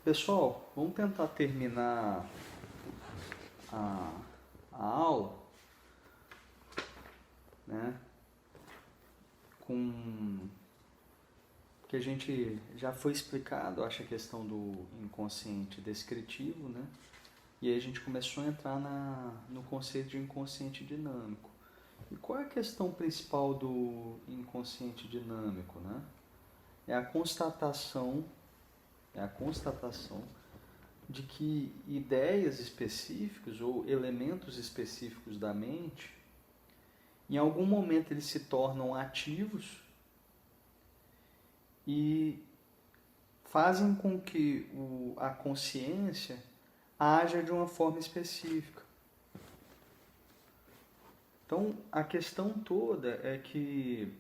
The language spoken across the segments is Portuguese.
Pessoal, vamos tentar terminar a, a aula, né, com que a gente já foi explicado, acho, a questão do inconsciente descritivo, né? E aí a gente começou a entrar no conceito de inconsciente dinâmico. E qual é a questão principal do inconsciente dinâmico, né? É a constatação, é a constatação de que ideias específicas ou elementos específicos da mente, em algum momento eles se tornam ativos e fazem com que a consciência haja de uma forma específica. Então, a questão toda é que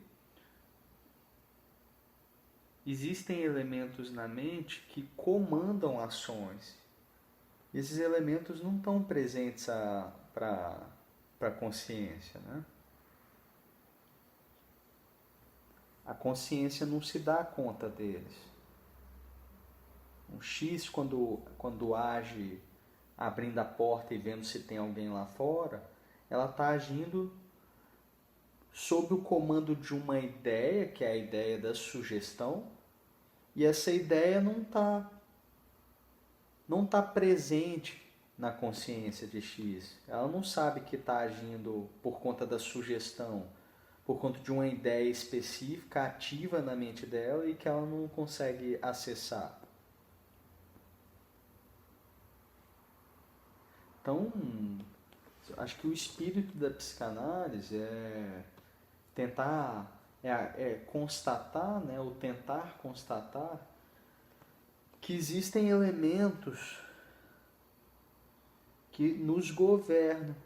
existem elementos na mente que comandam ações. Esses elementos não estão presentes para a consciência, né? A consciência não se dá conta deles. Um X, quando age abrindo a porta e vendo se tem alguém lá fora, ela está agindo sob o comando de uma ideia, que é a ideia da sugestão, e essa ideia não tá presente na consciência de X. Ela não sabe que está agindo por conta da sugestão, por conta de uma ideia específica ativa na mente dela e que ela não consegue acessar. Então, acho que o espírito da psicanálise é tentar, constatar, né, ou tentar constatar que existem elementos que nos governam.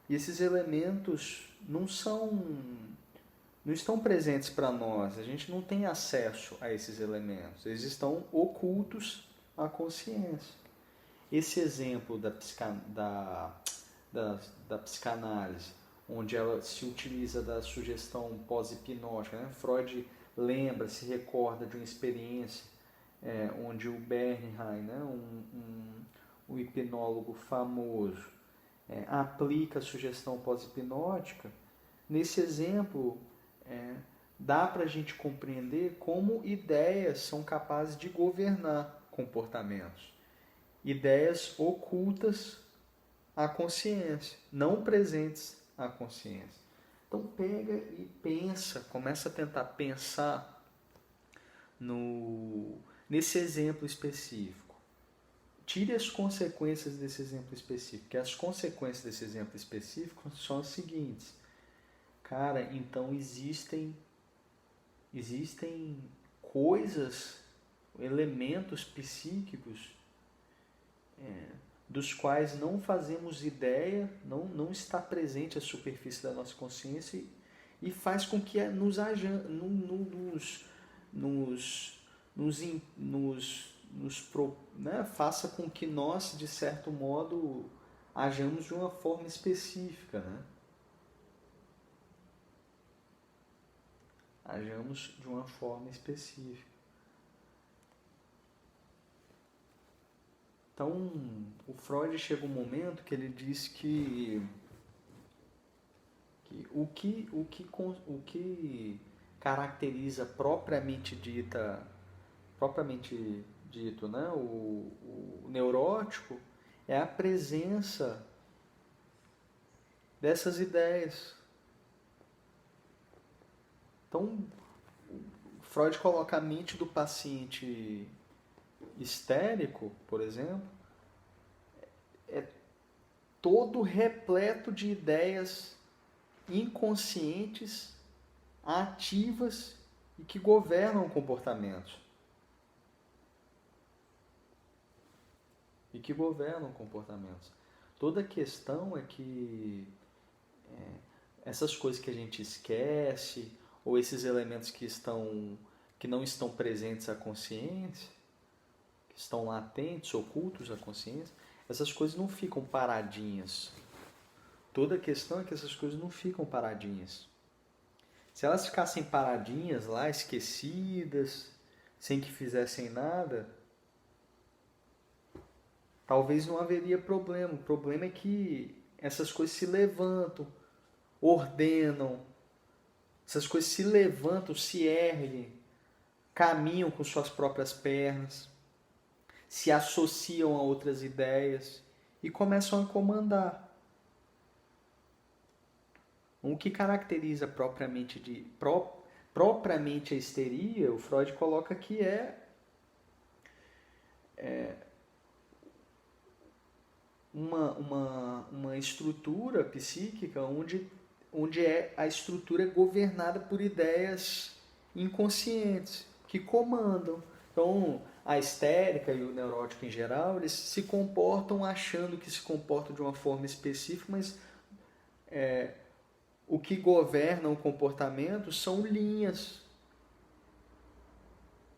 E esses elementos não estão presentes para nós, a gente não tem acesso a esses elementos, eles estão ocultos à consciência. Esse exemplo da psicanálise, onde ela se utiliza da sugestão pós-hipnótica, né? Freud lembra, se recorda de uma experiência onde o Bernheim, né? um hipnólogo famoso, aplica a sugestão pós-hipnótica. Nesse exemplo, dá para a gente compreender como ideias são capazes de governar comportamentos. Ideias ocultas à consciência, não presentes à consciência. Então pega e pensa, começa a tentar pensar nesse exemplo específico. Tire as consequências desse exemplo específico, que as consequências desse exemplo específico são as seguintes. Cara, então existem coisas, elementos psíquicos dos quais não fazemos ideia, não está presente a superfície da nossa consciência e faz com que faça com que nós, de certo modo, hajamos de uma forma específica, né? Hajamos de uma forma específica. Então, o Freud chega um momento que ele diz que o que caracteriza propriamente dito, né, o neurótico é a presença dessas ideias. Então, Freud coloca a mente do paciente histérico, por exemplo, é todo repleto de ideias inconscientes, ativas e que governam comportamentos. Toda a questão é que essas coisas que a gente esquece, ou esses elementos que não estão presentes à consciência, que estão latentes, ocultos à consciência, essas coisas não ficam paradinhas. Toda a questão é que essas coisas não ficam paradinhas. Se elas ficassem paradinhas lá, esquecidas, sem que fizessem nada, talvez não haveria problema. O problema é que essas coisas se levantam, ordenam, essas coisas se levantam, se erguem, caminham com suas próprias pernas, se associam a outras ideias e começam a comandar. O que caracteriza propriamente a histeria, o Freud coloca que é uma estrutura psíquica onde a estrutura é governada por ideias inconscientes que comandam. Então, a histérica e o neurótico em geral, eles se comportam achando que se comportam de uma forma específica, mas o que governa o comportamento são linhas.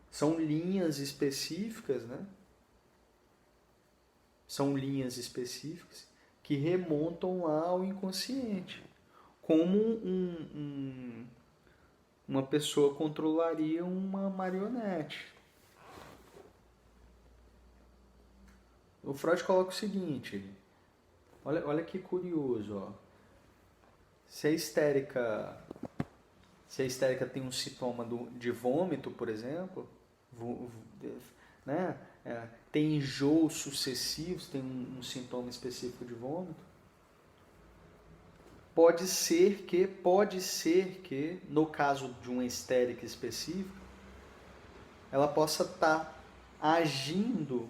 São linhas específicas, né? São linhas específicas que remontam lá ao inconsciente. Como uma pessoa controlaria uma marionete. O Freud coloca o seguinte, olha que curioso, ó. Se a histérica tem um sintoma de vômito, por exemplo, né? Tem enjoos sucessivos, tem um sintoma específico de vômito, pode ser que, no caso de uma histérica específica, ela possa estar agindo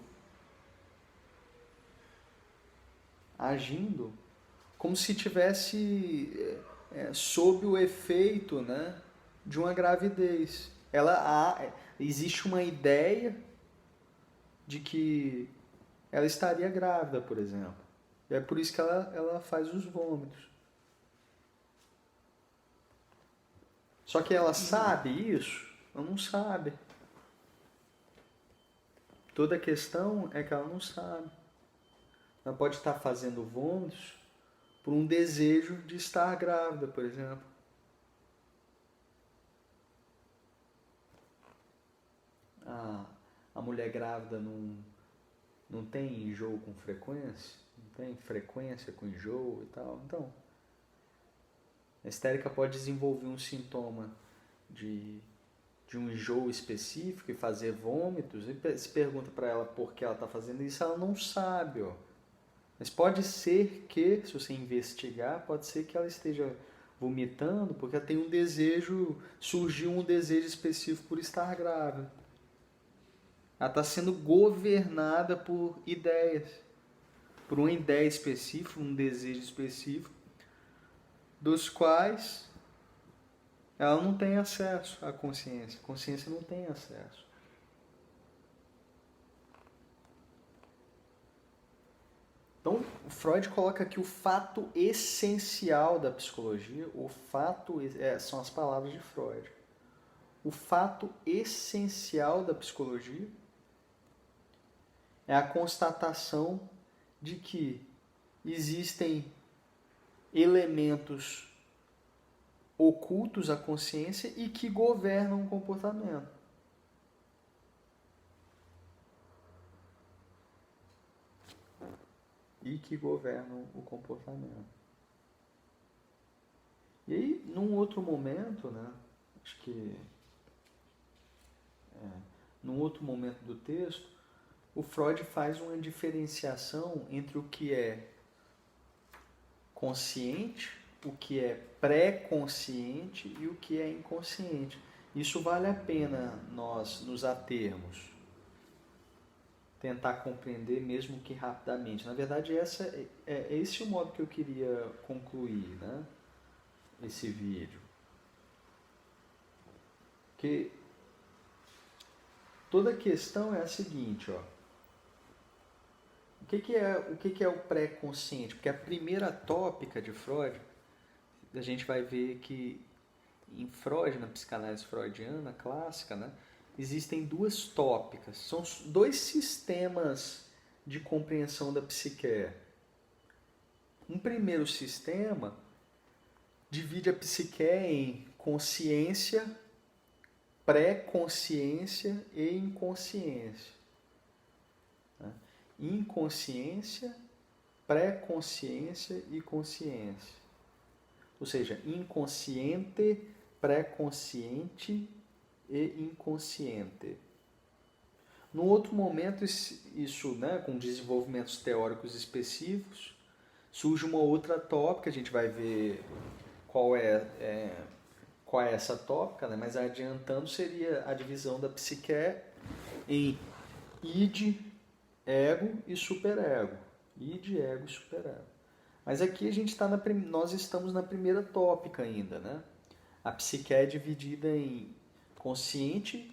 como se tivesse sob o efeito, né, de uma gravidez. Existe uma ideia de que ela estaria grávida, por exemplo. E é por isso que ela faz os vômitos. Só que ela sabe isso? Ela não sabe. Toda a questão é que ela não sabe. Ela pode estar fazendo vômitos por um desejo de estar grávida, por exemplo. A mulher grávida não tem enjoo com frequência? Não tem frequência com enjoo e tal? Então, a histérica pode desenvolver um sintoma de um enjoo específico e fazer vômitos, e se pergunta para ela por que ela está fazendo isso, ela não sabe, ó. Mas pode ser que, se você investigar, pode ser que ela esteja vomitando porque ela tem um desejo, surgiu um desejo específico por estar grávida. Ela está sendo governada por ideias, por uma ideia específica, um desejo específico, dos quais ela não tem acesso à consciência. A consciência não tem acesso. Então, Freud coloca aqui o fato essencial da psicologia, são as palavras de Freud. O fato essencial da psicologia é a constatação de que existem elementos ocultos à consciência e que governam o comportamento. E que governam o comportamento. E aí, num outro momento, né, acho que num outro momento do texto, o Freud faz uma diferenciação entre o que é consciente, o que é pré-consciente e o que é inconsciente. Isso vale a pena nós nos atermos, tentar compreender, mesmo que rapidamente. Na verdade, esse é o modo que eu queria concluir, né, esse vídeo. Porque toda a questão é a seguinte, ó. O que é o pré-consciente? Porque a primeira tópica de Freud, a gente vai ver que em Freud, na psicanálise freudiana clássica, né, existem duas tópicas, são dois sistemas de compreensão da psique. Um primeiro sistema divide a psique em consciência, pré-consciência e inconsciência. inconsciência, pré-consciência e consciência. Ou seja, inconsciente, pré-consciente e inconsciente. No outro momento, isso, né, com desenvolvimentos teóricos específicos, surge uma outra tópica, a gente vai ver qual é essa tópica, né? Mas adiantando, seria a divisão da psique em id, ego e superego. Id, ego e superego. Mas aqui nós estamos na primeira tópica ainda, né? A psique é dividida em consciente,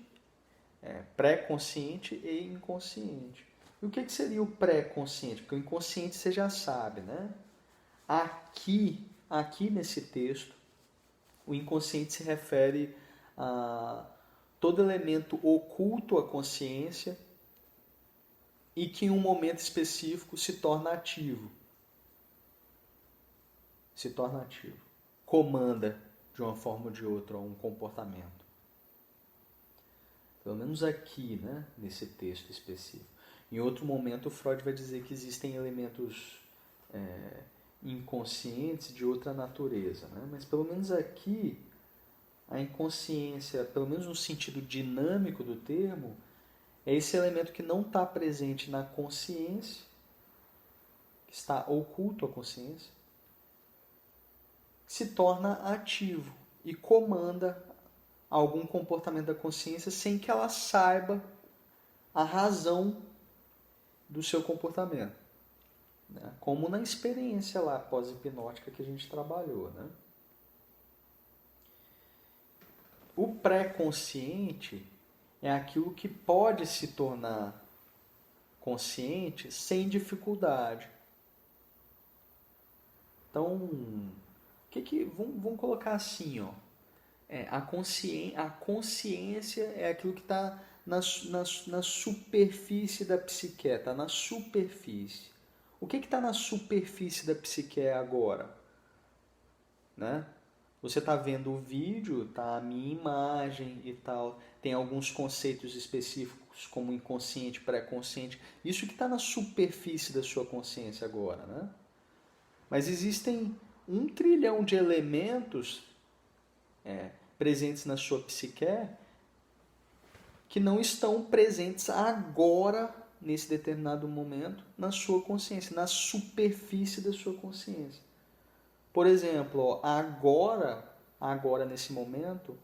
pré-consciente e inconsciente. E o que seria o pré-consciente? Porque o inconsciente você já sabe, né? Aqui nesse texto, o inconsciente se refere a todo elemento oculto à consciência e que em um momento específico se torna ativo. Comanda de uma forma ou de outra um comportamento. Pelo menos aqui, né, nesse texto específico. Em outro momento, Freud vai dizer que existem elementos inconscientes de outra natureza, né? Mas pelo menos aqui, a inconsciência, pelo menos no sentido dinâmico do termo, é esse elemento que não está presente na consciência, que está oculto à consciência, se torna ativo e comanda algum comportamento da consciência sem que ela saiba a razão do seu comportamento, né? Como na experiência lá pós-hipnótica que a gente trabalhou, né? O pré-consciente é aquilo que pode se tornar consciente sem dificuldade. Então, vamos colocar assim, ó. A consciência é aquilo que está na superfície da psique, está na superfície. O que está na superfície da psique agora? Né? Você está vendo o vídeo, tá a minha imagem e tal, tem alguns conceitos específicos como inconsciente, pré-consciente, isso que está na superfície da sua consciência agora, né? Mas existem 1 trilhão de elementos presentes na sua psique que não estão presentes agora, nesse determinado momento, na sua consciência, na superfície da sua consciência. Por exemplo, agora nesse momento,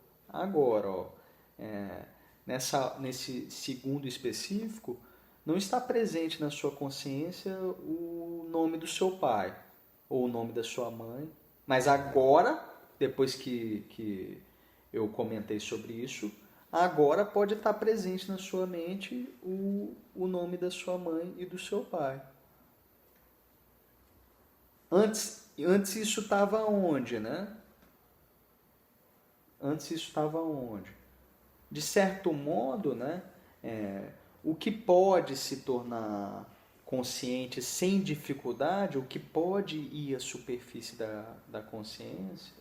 nesse segundo específico, não está presente na sua consciência o nome do seu pai ou o nome da sua mãe, mas agora, depois que eu comentei sobre isso, agora pode estar presente na sua mente o nome da sua mãe e do seu pai. Antes isso estava onde, né? De certo modo, né? O que pode se tornar consciente sem dificuldade, o que pode ir à superfície da consciência,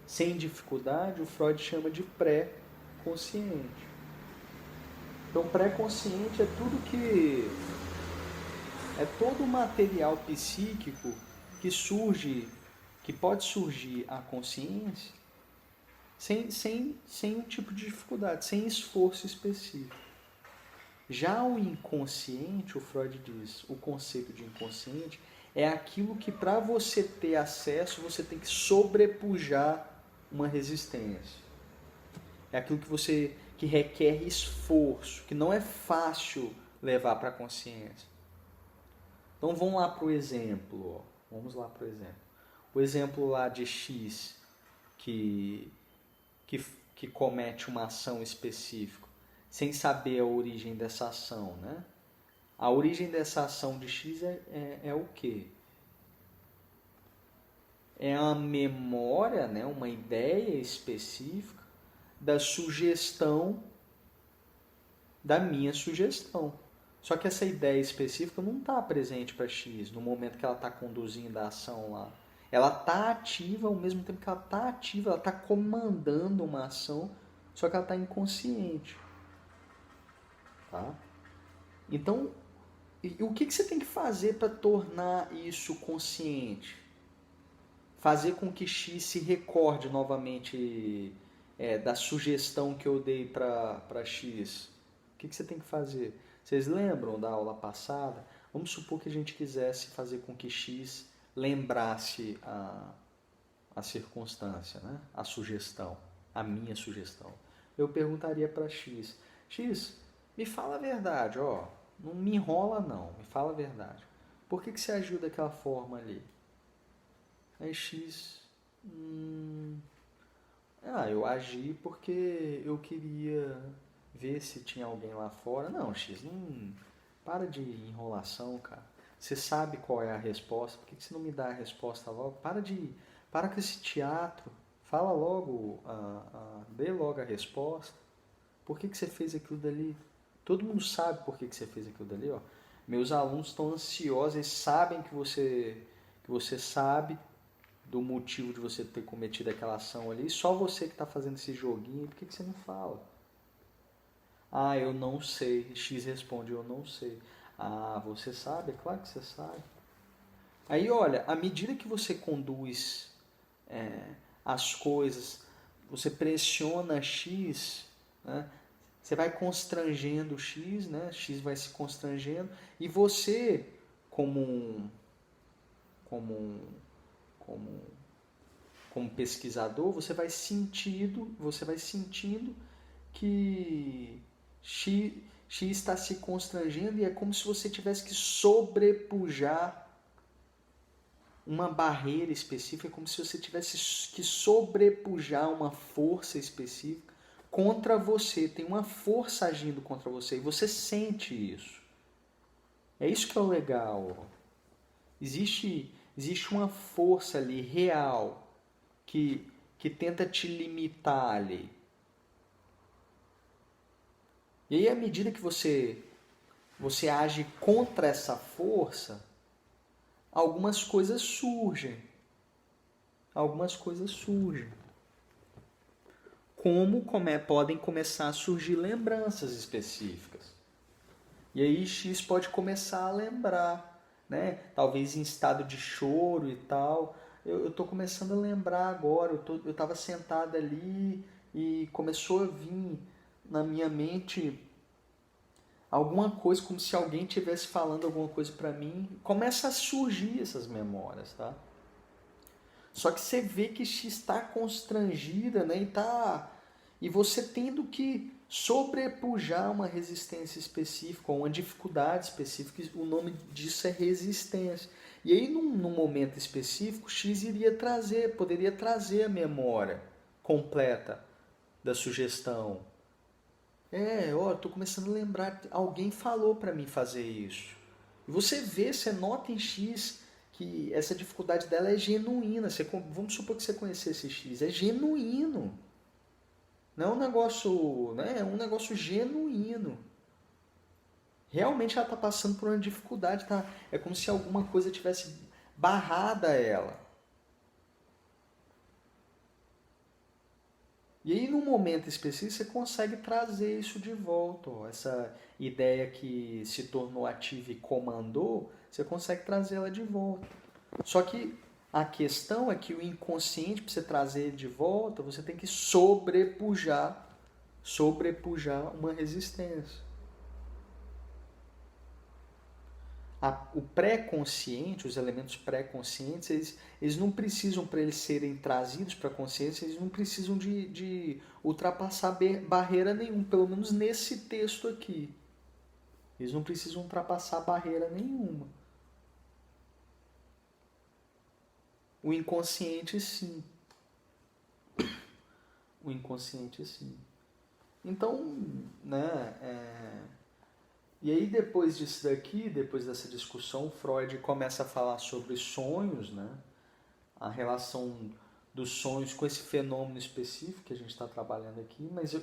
sem dificuldade, o Freud chama de pré-consciente. Então, pré-consciente é todo o material psíquico que pode surgir à consciência sem um tipo de dificuldade, sem esforço específico. Já o inconsciente, o Freud diz, o conceito de inconsciente é aquilo que para você ter acesso você tem que sobrepujar uma resistência. É aquilo que requer esforço, que não é fácil levar para a consciência. Então vamos lá para o exemplo. O exemplo lá de X que comete uma ação específica, sem saber a origem dessa ação, né? A origem dessa ação de X é o quê? É a memória, né? Uma ideia específica da sugestão, da minha sugestão. Só que essa ideia específica não está presente para X no momento que ela está conduzindo a ação lá. Ela está ativa ao mesmo tempo que ela está ativa, ela está comandando uma ação, só que ela está inconsciente. tá? Então, e o que você tem que fazer para tornar isso consciente? Fazer com que X se recorde novamente da sugestão que eu dei para X. O que você tem que fazer? Vocês lembram da aula passada? Vamos supor que a gente quisesse fazer com que X lembrasse a circunstância, né? A sugestão, a minha sugestão. Eu perguntaria para X, X, me fala a verdade, ó, não me enrola não, me fala a verdade. Por que você agiu daquela forma ali? Aí X, eu agi porque eu queria ver se tinha alguém lá fora. Não, X, não, para de enrolação, cara. Você sabe qual é a resposta, por que você não me dá a resposta logo? Para com esse teatro, fala logo, dê logo a resposta. Por que você fez aquilo dali? Todo mundo sabe por que você fez aquilo dali, ó. Meus alunos estão ansiosos, eles sabem que você sabe do motivo de você ter cometido aquela ação ali, só você que está fazendo esse joguinho, por que você não fala? Ah, eu não sei. X responde, eu não sei. Ah, você sabe? É claro que você sabe. Aí, olha, à medida que você conduz as coisas, você pressiona X, né? Você vai constrangendo X, né? X vai se constrangendo e você, como pesquisador, você vai sentindo que X está se constrangendo e é como se você tivesse que sobrepujar uma barreira específica, é como se você tivesse que sobrepujar uma força específica contra você. Tem uma força agindo contra você e você sente isso. É isso que é o legal. Existe uma força ali real que tenta te limitar ali. E aí, à medida que você age contra essa força, algumas coisas surgem. Como podem começar a surgir lembranças específicas. E aí X pode começar a lembrar, né? Talvez em estado de choro e tal. Eu estou começando a lembrar agora, eu estava sentado ali e começou a vir na minha mente alguma coisa, como se alguém estivesse falando alguma coisa para mim. Começa a surgir essas memórias, tá? Só que você vê que X está constrangida, né? E você tendo que sobrepujar uma resistência específica, uma dificuldade específica, o nome disso é resistência. E aí, num momento específico, X poderia trazer a memória completa da sugestão. Estou começando a lembrar, alguém falou para mim fazer isso. E você nota em X que essa dificuldade dela é genuína. Vamos supor que você conhecesse X, é genuíno. Não é um negócio, né? É um negócio genuíno. Realmente ela está passando por uma dificuldade, tá? É como se alguma coisa tivesse barrada ela. E aí, num momento específico, você consegue trazer isso de volta. Ó. Essa ideia que se tornou ativa e comandou, você consegue trazê-la de volta. Só que a questão é que o inconsciente, para você trazer ele de volta, você tem que sobrepujar uma resistência. O pré-consciente, os elementos pré-conscientes, eles não precisam, para eles serem trazidos para a consciência, eles não precisam de ultrapassar barreira nenhuma, pelo menos nesse texto aqui. Eles não precisam ultrapassar barreira nenhuma. O inconsciente, sim. Então, né, e aí depois disso daqui, depois dessa discussão, Freud começa a falar sobre sonhos, né? A relação dos sonhos com esse fenômeno específico que a gente está trabalhando aqui, mas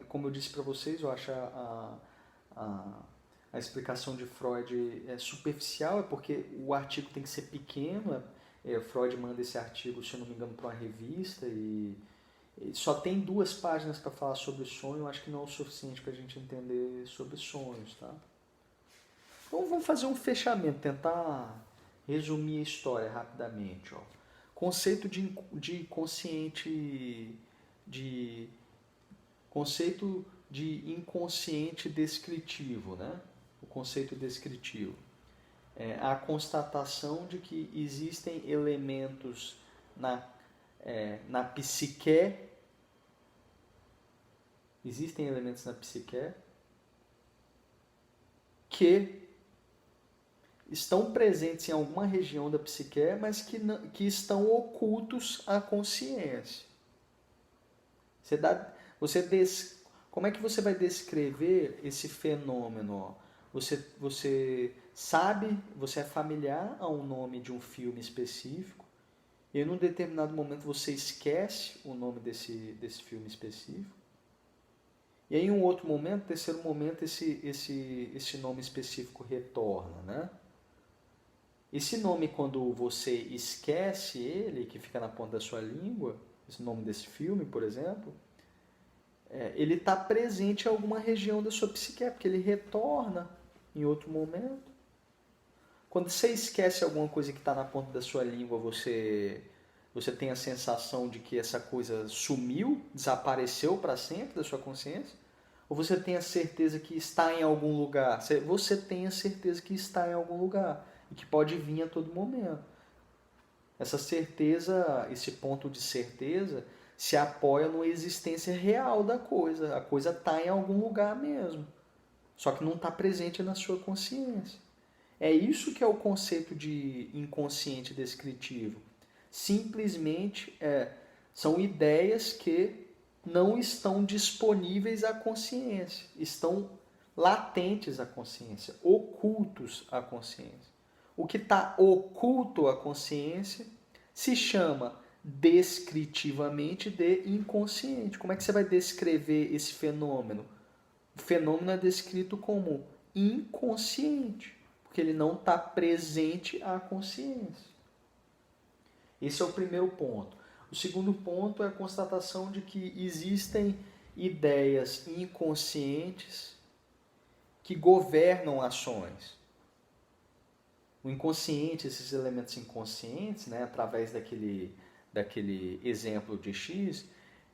como eu disse para vocês, eu acho a explicação de Freud superficial, é porque o artigo tem que ser pequeno, Freud manda esse artigo, se eu não me engano, para uma revista e Só tem 2 páginas para falar sobre sonho, acho que não é o suficiente para a gente entender sobre sonhos, tá? Então vamos fazer um fechamento, tentar resumir a história rapidamente, ó. Conceito de consciente, de conceito de inconsciente descritivo, né? O conceito descritivo é a constatação de que existem elementos na psique, que estão presentes em alguma região da psique, mas que estão ocultos à consciência. Como é que você vai descrever esse fenômeno? Ó? Você sabe, você é familiar ao nome de um filme específico, e em um determinado momento você esquece o nome desse filme específico, e aí em um outro momento, terceiro momento, esse nome específico retorna, né? Esse nome, quando você esquece ele, que fica na ponta da sua língua, esse nome desse filme, por exemplo, ele está presente em alguma região da sua psique, porque ele retorna em outro momento. Quando você esquece alguma coisa que está na ponta da sua língua, você tem a sensação de que essa coisa sumiu, desapareceu para sempre da sua consciência? Ou você tem a certeza que está em algum lugar? Você tem a certeza que está em algum lugar e que pode vir a todo momento. Essa certeza, esse ponto de certeza, se apoia numa existência real da coisa. A coisa está em algum lugar mesmo, só que não está presente na sua consciência. É isso que é o conceito de inconsciente descritivo. Simplesmente são ideias que não estão disponíveis à consciência, estão latentes à consciência, ocultos à consciência. O que está oculto à consciência se chama descritivamente de inconsciente. Como é que você vai descrever esse fenômeno? O fenômeno é descrito como inconsciente, porque ele não está presente à consciência. Esse é o primeiro ponto. O segundo ponto é a constatação de que existem ideias inconscientes que governam ações. O inconsciente, esses elementos inconscientes, né, através daquele exemplo de X,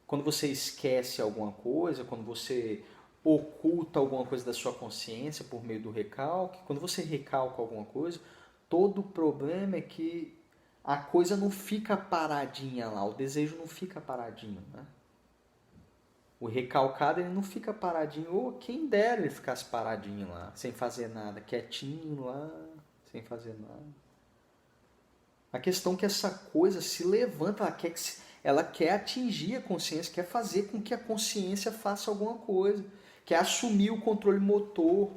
quando você esquece alguma coisa, quando você oculta alguma coisa da sua consciência por meio do recalque, quando você recalca alguma coisa, todo o problema é que a coisa não fica paradinha lá, o desejo não fica paradinho, né? O recalcado ele não fica paradinho, ou quem dera ele ficasse paradinho lá, sem fazer nada, quietinho lá, sem fazer nada. A questão é que essa coisa se levanta, ela quer atingir a consciência, quer fazer com que a consciência faça alguma coisa, quer assumir o controle motor.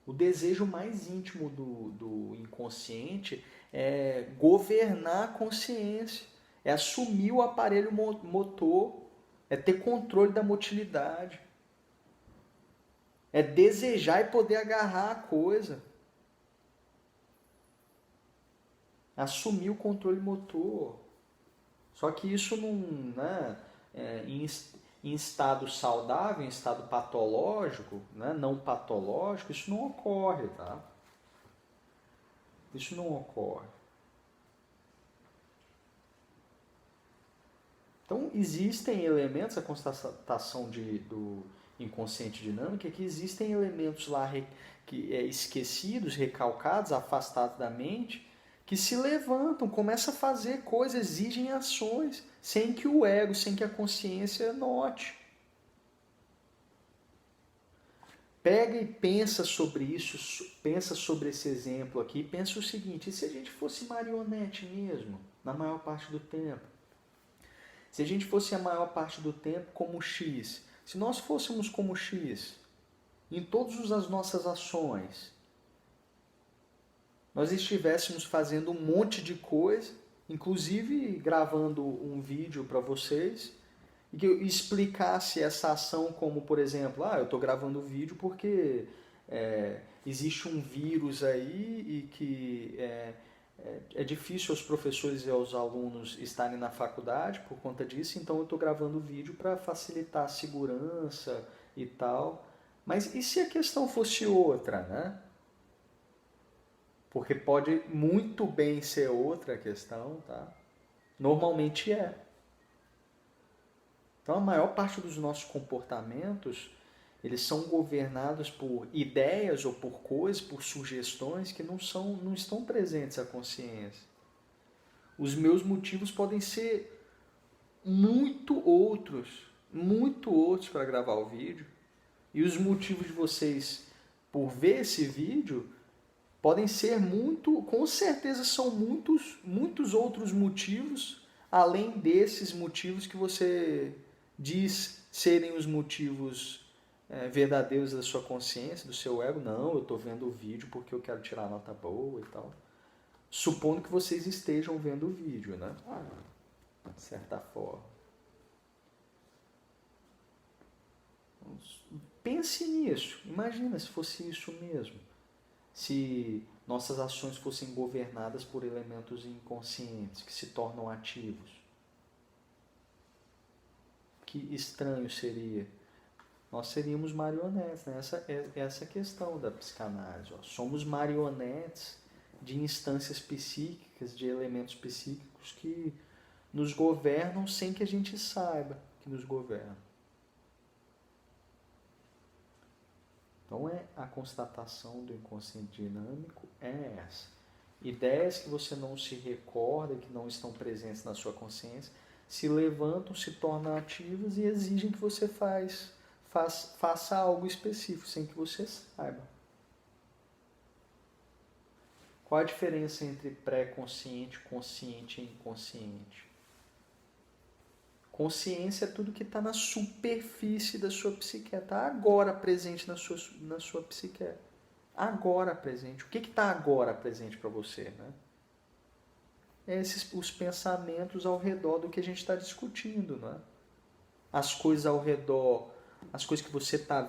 O desejo mais íntimo do inconsciente é governar a consciência, é assumir o aparelho motor, é ter controle da motilidade, é desejar e poder agarrar a coisa, assumir o controle motor. Só que isso não, né, em estado saudável, em estado patológico, né, não patológico, isso não ocorre, tá? Isso não ocorre. Então, existem elementos, a constatação do inconsciente dinâmico é que existem elementos lá esquecidos, recalcados, afastados da mente, que se levantam, começam a fazer coisas, exigem ações, sem que o ego, sem que a consciência note. Pega e pensa sobre isso, pensa sobre esse exemplo aqui, pensa o seguinte: e se a gente fosse marionete mesmo, na maior parte do tempo? Se a gente fosse a maior parte do tempo como X, se nós fôssemos como X, em todas as nossas ações, nós estivéssemos fazendo um monte de coisa, inclusive gravando um vídeo para vocês, e que eu explicasse essa ação como, por exemplo, eu estou gravando o vídeo porque existe um vírus aí e que É difícil aos professores e aos alunos estarem na faculdade por conta disso, então eu estou gravando o vídeo para facilitar a segurança e tal. Mas e se a questão fosse outra, né? Porque pode muito bem ser outra questão, tá? Normalmente é. Então a maior parte dos nossos comportamentos, eles são governados por ideias ou por coisas, por sugestões que não estão presentes à consciência. Os meus motivos podem ser muito outros para gravar o vídeo. E os motivos de vocês por ver esse vídeo podem ser com certeza são muitos outros motivos, além desses motivos que você diz serem os motivos verdadeiros da sua consciência, do seu ego. Não, eu estou vendo o vídeo porque eu quero tirar nota boa e tal. Supondo que vocês estejam vendo o vídeo, né? De certa forma. Pense nisso. Imagina se fosse isso mesmo. Se nossas ações fossem governadas por elementos inconscientes que se tornam ativos. Que estranho seria. Nós seríamos marionetes, né? Essa é a questão da psicanálise. Ó. Somos marionetes de instâncias psíquicas, de elementos psíquicos que nos governam sem que a gente saiba que nos governam. Então a constatação do inconsciente dinâmico é essa. Ideias que você não se recorda, que não estão presentes na sua consciência, se levantam, se tornam ativas e exigem que você faça algo específico, sem que você saiba. Qual a diferença entre pré-consciente, consciente e inconsciente? Consciência é tudo que está na superfície da sua psique, está agora presente na sua psique. Agora presente. O que está agora presente para você? Né? Os pensamentos ao redor do que a gente está discutindo. Não é? As coisas ao redor, as coisas que você está